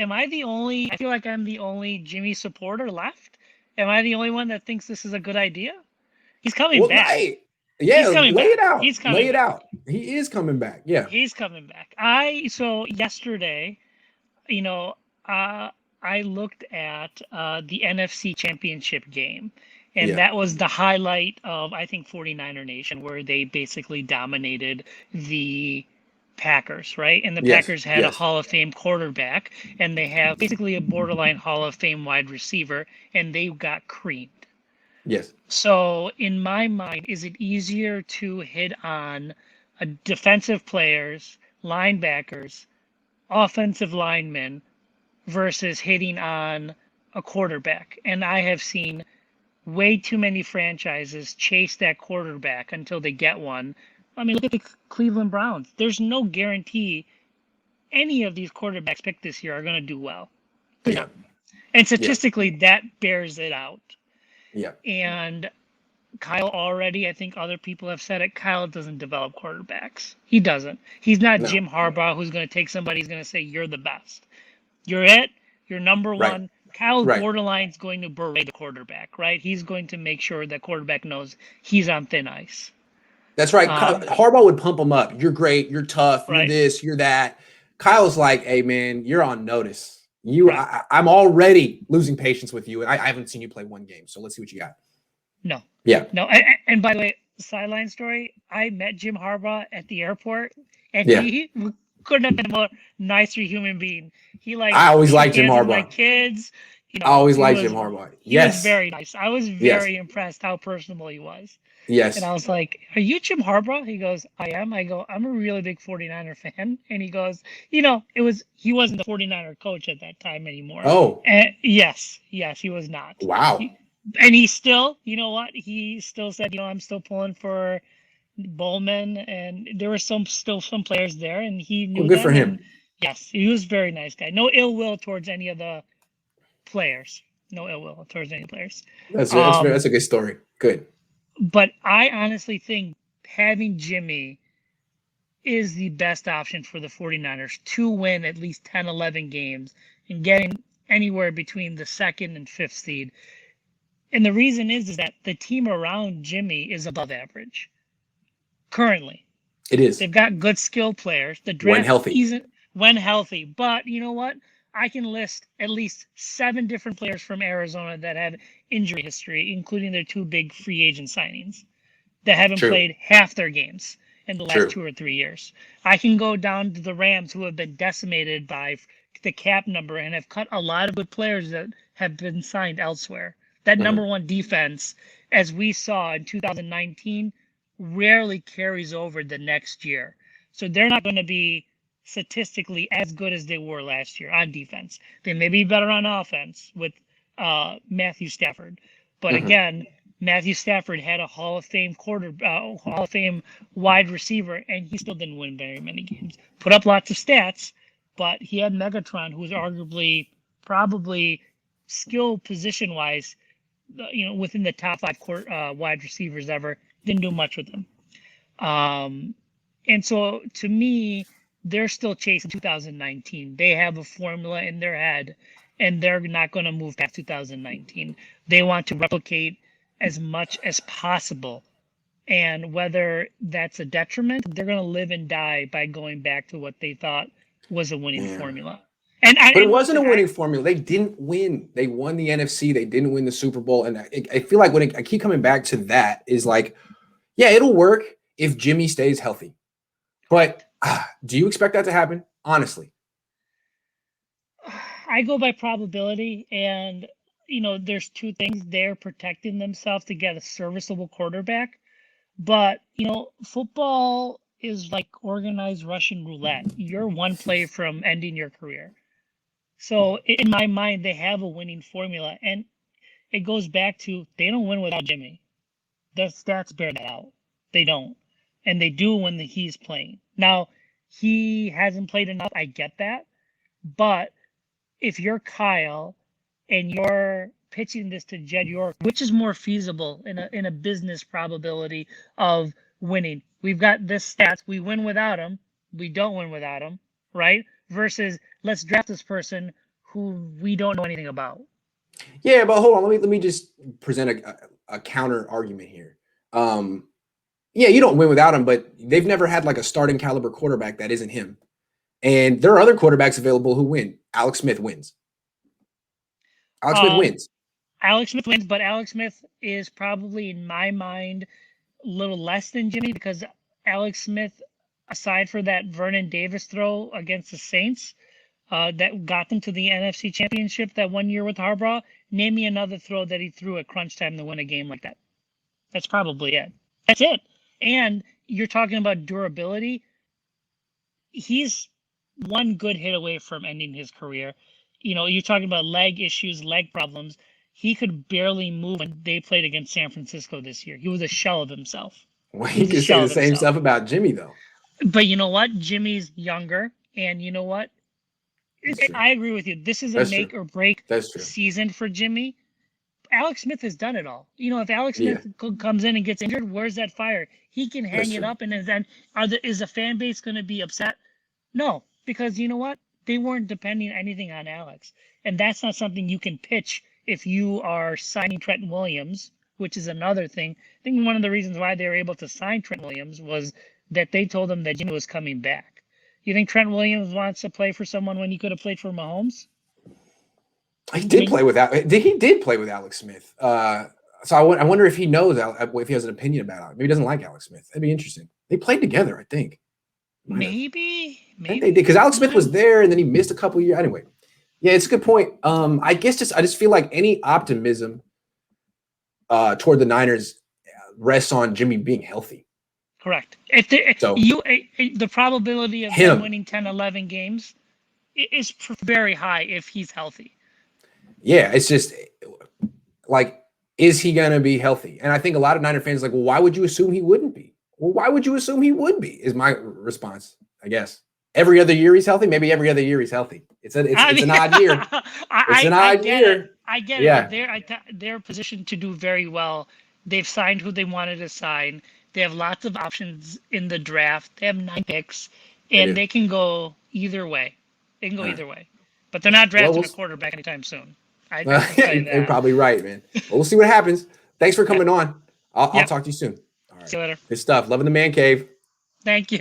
am I the only? I feel like I'm the only Jimmy supporter left. Am I the only one that thinks this is a good idea? He's coming Well, back. hey, yeah, He's coming lay it back. out. He's Lay coming it back. out. He is coming back. Yeah. He's coming back. So yesterday, you know, uh, I looked at the NFC Championship game, and Yeah. that was the highlight of, I think, 49er Nation, where they basically dominated the Packers, right? And the Yes. Packers had a Yes. Hall of Fame quarterback, and they have basically a borderline Hall of Fame wide receiver, and they got creamed. Yes. So, in my mind, is it easier to hit on a defensive players, linebackers, offensive linemen versus hitting on a quarterback? And I have seen way too many franchises chase that quarterback until they get one. I mean, look at the Cleveland Browns. There's no guarantee any of these quarterbacks picked this year are going to do well. There's Yeah. not. And Yeah. statistically, that bears it out. Yeah. And Kyle already, I think other people have said it, Kyle doesn't develop quarterbacks. He doesn't. He's not No. Jim Harbaugh who's going to take somebody, he's going to say, you're the best. You're it. You're number Right. one. Kyle's Right. borderline's going to berate the quarterback, right? He's going to make sure that quarterback knows he's on thin ice. That's right. Um, Harbaugh would pump him up. You're great. You're tough. You're right, this. You're that. Kyle's like, hey man, you're on notice. right. I'm already losing patience with you, and I haven't seen you play one game. So let's see what you got. No, Yeah. no. And by the way, sideline story, I met Jim Harbaugh at the airport, and Yeah. he couldn't have been a more nicer human being. He like I always shook liked Jim hands with my Harbaugh. kids. I always liked Jim Harbaugh. He was Yes. very nice. I was Yes. very impressed how personable he was. And Yes. I was like, "Are you Jim Harbaugh?" He goes, "I am." I go, "I'm a really big 49er fan." And he goes, he wasn't the 49er coach at that time anymore. Oh, And yes, he was not. wow. And he still, you know what? He still said, I'm still pulling for Bowman, and there were still some players there, and he Well, knew good for them. him. And yes, he was a very nice guy. No ill will towards any of the players. No ill will towards any players. That's a good story. Good. But I honestly think having Jimmy is the best option for the 49ers to win at least 10, 11 games and getting anywhere between the second and fifth seed. And the reason is that the team around Jimmy is above average currently. It is They've got good skill players. The when draft healthy. isn't when healthy, but you know what? I can list at least 7 different players from Arizona that have injury history, including their 2 big free agent signings that haven't True. played half their games in the last True. 2 or 3 years. I can go down to the Rams, who have been decimated by the cap number and have cut a lot of good players that have been signed elsewhere. That Mhm. number one defense, as we saw in 2019, rarely carries over the next year. So they're not going to be statistically as good as they were last year on defense. They may be better on offense with Matthew Stafford. But Mhm. again, Matthew Stafford had a Hall of Fame Hall of Fame wide receiver, and he still didn't win very many games. Put up lots of stats, but he had Megatron, who was arguably, probably, skill position wise, within the top 5 wide receivers ever. Didn't do much with him. Um, and so to me, they're still chasing 2019. They have a formula in their head, and they're not going to move past 2019. They want to replicate as much as possible. And whether that's a detriment, they're going to live and die by going back to what they thought was a winning Yeah. formula. And But it and wasn't a listen, winning formula. They didn't win. They won the NFC. They didn't win the Super Bowl. And I feel like I keep coming back to that is like, yeah, it'll work if Jimmy stays healthy. But do you expect that to happen? Honestly. I go by probability, and there's 2 things. They're protecting themselves to get a serviceable quarterback. But, football is like organized Russian roulette. You're one play from ending your career. So in my mind, they have a winning formula, and it goes back to they don't win without Jimmy. The stats bear that out. They don't, and they do when he's playing. Now, he hasn't played enough. I get that, but if you're Kyle and you're pitching this to Jed York, which is more feasible in a business probability of winning? We've got this stats. We win without him. We don't win without him, right? Versus let's draft this person. who we don't know anything about. Yeah, but hold on. Let me just present a counter argument here. Yeah, you don't win without him, but they've never had like a starting caliber quarterback that isn't him. And there are other quarterbacks available who win. Alex Smith wins. Alex Smith Um, wins. Alex Smith wins, but Alex Smith is probably in my mind a little less than Jimmy because Alex Smith, aside for that Vernon Davis throw against the Saints, that got them to the NFC Championship that one year with Harbaugh, name me another throw that he threw at crunch time to win a game like that. That's probably it. That's it. And you're talking about durability. He's one good hit away from ending his career. You know, you're talking about leg issues, leg problems. He could barely move when they played against San Francisco this year. He was a shell of himself. Well, He you was a can say shell the of same himself. stuff about Jimmy, though. But you know what? Jimmy's younger. And you know what? That's true. I agree with you. This is a That's true. make or break That's true. season for Jimmy. Alex Smith has done it all. You know, if Alex Yeah, Smith comes in and gets injured, where's that fire? He can that's hang it true. up, and then is the fan base going to be upset? No, because you know what? They weren't depending anything on Alex, and that's not something you can pitch if you are signing Trent Williams, which is another thing. I think one of the reasons why they were able to sign Trent Williams was that they told him that Jimmy was coming back. You think Trent Williams wants to play for someone when he could have played for Mahomes? He did play with that. He did play with Alex Smith. So I wonder if he knows if he has an opinion about it. Maybe he doesn't like Alex Smith. That'd be interesting. They played together, I think. Maybe. I think they did because Alex Smith was there and then he missed a couple years. Anyway, yeah, it's a good point. I guess I just feel like any optimism toward the Niners rests on Jimmy being healthy. Correct. If the probability of him winning 10, 11 games is very high if he's healthy. Yeah, it's just like, is he going to be healthy? And I think a lot of Niner fans are like, well, why would you assume he wouldn't be? Well, why would you assume he would be? Is my response, I guess. Every other year he's healthy. Maybe every other year he's healthy. It's an odd year. It's an odd year. I get it. But they're positioned to do very well. They've signed who they wanted to sign. They have lots of options in the draft. They have 9 picks, and they can go either way. They can go either way. But they're not drafting a quarterback anytime soon. I can tell you that. You're probably right, man. Well, we'll see what happens. Thanks for coming on. I'll talk to you soon. All right. See you later. Good stuff. Loving the man cave. Thank you.